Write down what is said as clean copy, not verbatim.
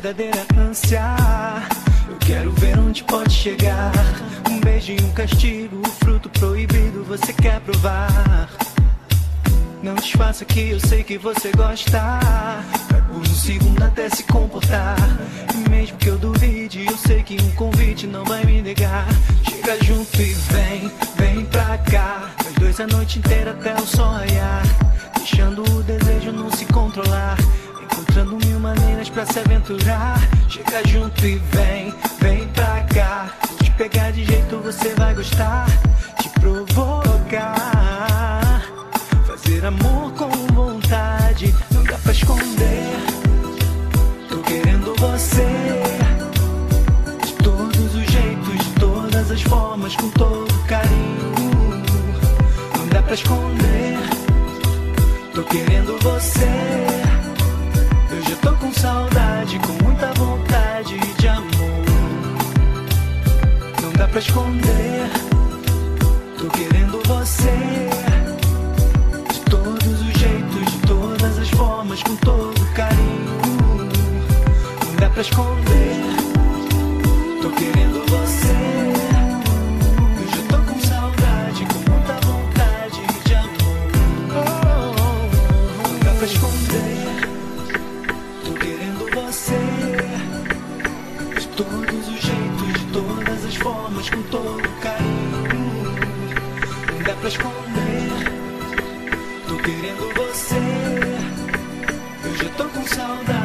verdadeira ânsia. Eu quero ver onde pode chegar. Um beijo e um castigo, o fruto proibido você quer provar. Não disfarça que eu sei que você gosta. Vai por um segundo até se comportar. E mesmo que eu duvide, eu sei que um convite não vai me negar. Chega junto e vem pra cá. Nós dois a noite inteira até o sol raiar, deixando o desejo não se controlar, encontrando mil maneiras pra se aventurar. Chega junto e vem pra cá. Vou te pegar de jeito você vai gostar. Te provocar, fazer amor com vontade. Não dá pra esconder, tô querendo você. De todos os jeitos, de todas as formas, com todo carinho. Não dá pra esconder, tô querendo você. Eu já tô com saudade, com muita vontade de amor. Não dá pra esconder, tô querendo você. De todos os jeitos, de todas as formas, com todo carinho. Não dá pra esconder, tô querendo você. Eu já tô com saudade, com muita vontade de amor. Não dá pra esconder, tô querendo você. De todos os jeitos, de todas as formas, com todo carinho. Não dá pra esconder, tô querendo você. Eu já tô com saudade.